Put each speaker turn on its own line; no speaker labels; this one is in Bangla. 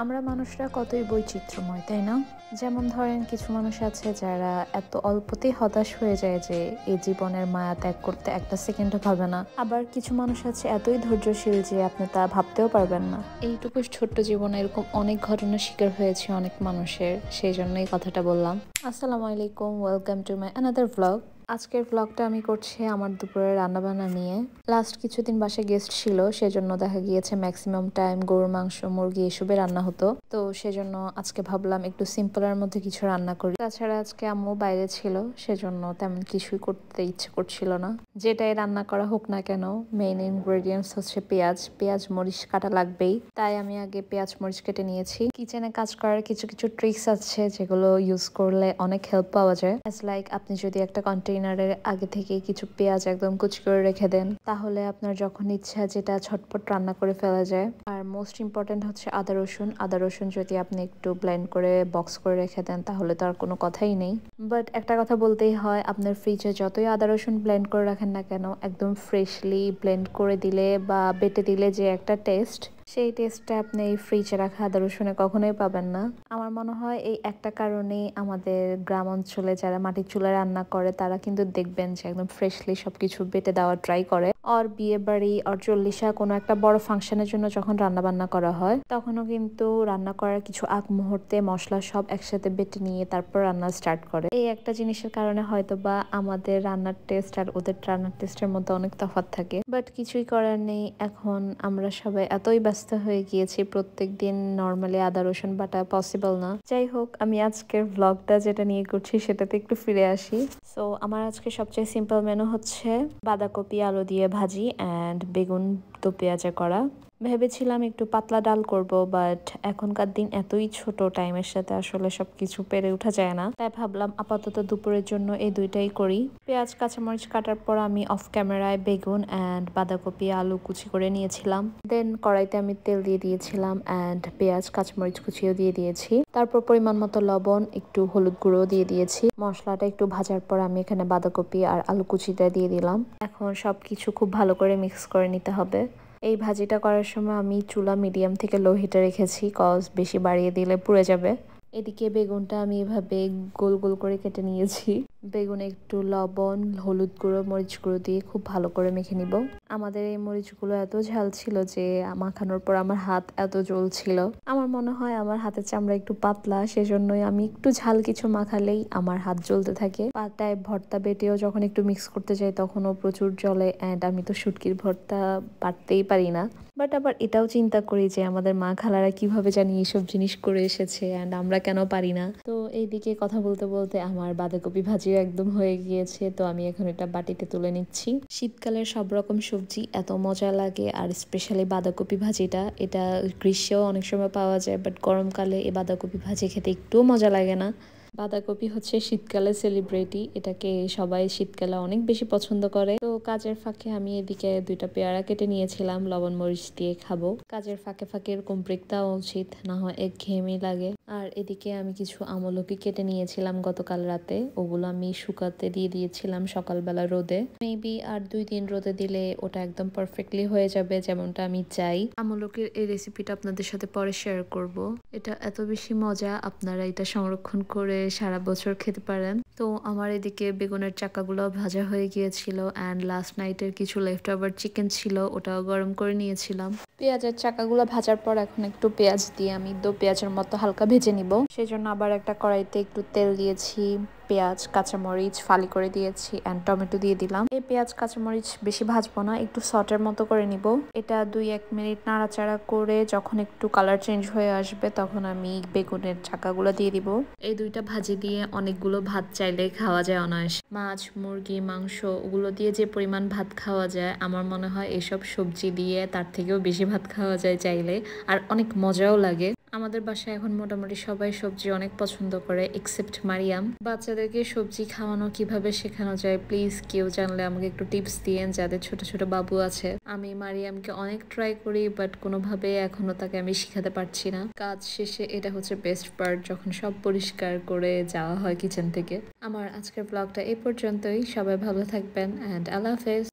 আমরা মানুষরা কতই বৈচিত্র্যময়, তাই না? যেমন ধরেন কিছু মানুষ আছে যারা এত অল্পতেই হতাশ হয়ে যায় যে এই জীবনের মায়া ত্যাগ করতে একটা সেকেন্ডও ভাবে না। আবার কিছু মানুষ আছে এতই ধৈর্যশীল যে আপনি তা ভাবতেও পারবেন না। এইটুকু ছোট্ট জীবনে এরকম অনেক ঘটনার শিকার হয়েছে অনেক মানুষের, সেই জন্যই কথাটা বললাম। আসসালামু আলাইকুম, welcome to my another vlog. আজকের ভ্লগটা আমি করছি আমার দুপুরের রান্নাবান্না নিয়ে। লাস্ট কিছুদিন বাসায় গেস্ট ছিল, সেজন্য দেখা গিয়েছে ম্যাক্সিমাম টাইম গরুর মাংস, মুরগি এসবে রান্না হতো। তো সেজন্য আজকে ভাবলাম একটু সিম্পলের মধ্যে কিছু রান্না করি। তাছাড়া আজকে আম্মু বাইরে ছিল, সেজন্য তেমন কিছুই করতে ইচ্ছে করছিল না। যেটাই রান্না করা হোক না কেন, মেইন ইনগ্রেডিয়েন্টস হচ্ছে পেঁয়াজ। পেঁয়াজ মরিচ কাটা লাগবেই, তাই আমি আগে পেঁয়াজ মরিচ কেটে নিয়েছি। কিচেনে কাজ করার কিছু কিছু ট্রিক্স আছে যেগুলো ইউজ করলে অনেক হেল্প পাওয়া যায়। অ্যাজ লাইক আপনি যদি একটা কন্টেইনারের আগে থেকে কিছু পেঁয়াজ একদম কুচি করে রেখে দেন, তাহলে আপনার যখন ইচ্ছা যেটা ঝটপট রান্না করে ফেলা যায়। আর মোস্ট ইম্পর্টেন্ট হচ্ছে আদা রসুন। আদা রসুন যদি আপনি একটু ব্লেন্ড করে বক্স করে রেখে দেন, তাহলে তো আর কোনো কথাই নেই। বাট একটা কথা বলতেই হয়, আপনার ফ্রিজে যতই আদা রসুন ব্লেন্ড করে রাখেন না কেন, একদম ফ্রেশলি ব্লেন্ড করে দিলে বা বেটে দিলে যে একটা টেস্ট, সেই টেস্টটা আপনি এই ফ্রিজে রাখা আদা রসুনে কখনোই পাবেন না। আমার মনে হয় এই একটা কারণেই আমাদের গ্রাম অঞ্চলে যারা মাটির চুলায় রান্না করে তারা কিন্তু দেখবেন যে একদম ফ্রেশলি সবকিছু বেটে দেওয়ার ট্রাই করে। আর বিয়ে বাড়ি আর চল্লিশা কোনো একটা বড় ফাংশনের জন্য যখন রান্না বান্না করা হয়, তখনও কিন্তু রান্না করার কিছু আগ মুহূর্তে মশলা সব একসাথে বেটে নিয়ে তারপর রান্না স্টার্ট করে। এই একটা জিনিসের কারণে হয়তো বা আমাদের রান্নার টেস্ট আর ওদের রান্নার টেস্টের মধ্যে অনেক তফাৎ থাকে। বাট কিছুই করার নেই, এখন আমরা সবাই এতই ব্যস্ত হয়ে গিয়েছি, প্রত্যেক দিন নর্মালি আদা রসুন বাটা পসিবল না। যাই হোক, আমি আজকের ভ্লগটা যেটা নিয়ে করছি সেটাতে একটু ফিরে আসি। সো আমার আজকে সবচেয়ে সিম্পল মেনু হচ্ছে বাঁধাকপি আলু দিয়ে ভাজি অ্যান্ড বেগুন তো পেঁয়াজে করা। ভেবেছিলাম একটু পাতলা ডাল করব, বাট এখনকার দিন এতই ছোট, টাইমের সাথে আসলে সবকিছু পেরে ওঠা যায় না। তাই ভাবলাম আপাতত দুপুরের জন্য এই দুইটাই করি। পেঁয়াজ কাঁচামরিচ কাটার পর আমি অফ ক্যামেরায় বেগুন অ্যান্ড বাঁধাকপি আলু কুচি করে নিয়েছিলাম। দেন কড়াইতে আমি তেল দিয়ে দিয়েছিলাম অ্যান্ড পেঁয়াজ কাঁচামরিচ কুচিও দিয়ে দিয়েছি। তারপর পরিমাণ মতো লবণ, একটু হলুদ গুঁড়ো দিয়ে দিয়েছি। মশলাটা একটু ভাজার পর আমি এখানে বাঁধাকপি আর আলু কুচিটা দিয়ে দিলাম। এখন সবকিছু খুব ভালো করে মিক্স করে নিতে হবে। এই ভাজিটা করার সময় আমি চুলা মিডিয়াম থেকে লো হিটে রেখেছি, কজ বেশি বাড়িয়ে দিলে পুড়ে যাবে। এদিকে বেগুনটা আমি এভাবে গোল গোল করে কেটে নিয়েছি। বেগুনে একটু লবণ, হলুদ গুঁড়ো, মরিচ গুঁড়ো দিয়ে খুব ভালো করে মেখে নিব। আমাদের এই মরিচগুলো এত ঝাল ছিল যে মাখানোর পর আমার হাত এত জ্বলছিল। আমার মনে হয় আমার হাতের চামড়া একটু পাতলা, সেজন্যই আমি একটু ঝাল কিছু মাখালেই আমার হাত জ্বলতে থাকে। পাতায় ভর্তা বেটেও যখন একটু মিক্স করতে যাই তখনও প্রচুর জ্বলে, অ্যান্ড আমি তো শুটকির ভর্তা বাটতেই পারি না। বাট আবার এটাও চিন্তা করি যে আমাদের মা খালারা কিভাবে জানি এইসব জিনিস করে এসেছে অ্যান্ড আমরা কেন পারি না। তো এইদিকে কথা বলতে বলতে আমার বাঁধাকপি ভাজিও একদম হয়ে গিয়েছে, তো আমি এখন এটা বাটিতে তুলে নিচ্ছি। শীতকালের সব রকম সবজি এত মজা লাগে, আর স্পেশালি বাঁধাকপি ভাজিটা, এটা গ্রীষ্মেও অনেক সময় পাওয়া যায়, বাট গরমকালে এই বাঁধাকপি ভাজি খেতে একটুও মজা লাগে না। বাঁধাকপি হচ্ছে শীতকালে সেলিব্রিটি, এটাকে সবাই শীতকালে অনেক বেশি পছন্দ করে। তো কাজের ফাঁকে আমি এদিকে দুইটা পেয়ারা কেটে নিয়েছিলাম, লবণ মরিচ দিয়ে খাবো। কাজের ফাঁকে ফাঁকে এরকম ব্রেক দেওয়া উচিত, না হয় একঘেয়েমি লাগে। আর এদিকে আমি কিছু আমলকি কেটে নিয়েছিলাম গতকাল রাতে, ওগুলো আমি শুকাতে দিয়ে দিয়েছিলাম সকালবেলা রোদে। মেবি আর 2 দিন রোদে দিলে ওটা একদম পারফেক্টলি হয়ে যাবে যেমনটা আমি চাই। আমলকির এই রেসিপিটা আপনাদের সাথে পরে শেয়ার করব। এটা এত বেশি মজা, আপনারা এটা সংরক্ষণ করে সারা বছর খেতে পারেন। তো আমার এদিকে বেগুনের চাকাগুলো ভাজা হয়ে গিয়েছিল, অ্যান্ড লাস্ট নাইটের কিছু লেফট ওভার চিকেন ছিল, ওটাও গরম করে নিয়েছিলাম। পেঁয়াজের চাকাগুলো ভাজার পর এখন একটু পেঁয়াজ দিয়ে আমি পেঁয়াজের মতো হালকা ভেজে নিব। সেজন্য আবার একটা কড়াইতে একটু তেল দিয়েছি, পেঁয়াজ কাঁচামরিচ ফালি করে দিয়েছি অ্যান্ড টমেটো দিয়ে দিলাম। এই পেঁয়াজ কাঁচামরিচ বেশি ভাজবো না, একটু সটের মতো করে নিব। এটা 2-1 মিনিট নাড়াচাড়া করে যখন একটু কালার চেঞ্জ হয়ে আসবে, তখন আমি বেগুনের চাকাগুলো দিয়ে দিব। এই দুইটা ভাজি দিয়ে অনেকগুলো ভাত চাইলে খাওয়া যায় অনায়াসে। মাছ, মুরগি, মাংস ওগুলো দিয়ে যে পরিমাণ ভাত খাওয়া যায়, আমার মনে হয় এসব সবজি দিয়ে তার থেকেও বেশি ভাত খাওয়া যায় চাইলে, আর অনেক মজাও লাগে। আমাদের বাসায় এখন মোটামুটি সবাই সবজি অনেক পছন্দ করে, এক্সেপ্ট মারিয়াম। বাচ্চাদেরকে সবজি খাওয়ানো কিভাবে শেখানো যায়, প্লিজ কেউ জানলে আমাকে একটু টিপস দিয়েন, যাদের ছোট ছোট বাবু আছে। আমি মারিয়ামকে অনেক ট্রাই করি, বাট কোনোভাবে এখনো তাকে আমি শিখাতে পারছি না। কাজ শেষে এটা হচ্ছে বেস্ট পার্ট, যখন সব পরিষ্কার করে যাওয়া হয় কিচেন থেকে। আমার আজকের ব্লগটা এই পর্যন্তই, সবাই ভালো থাকবেন অ্যান্ড আল্লাহ হাফেজ।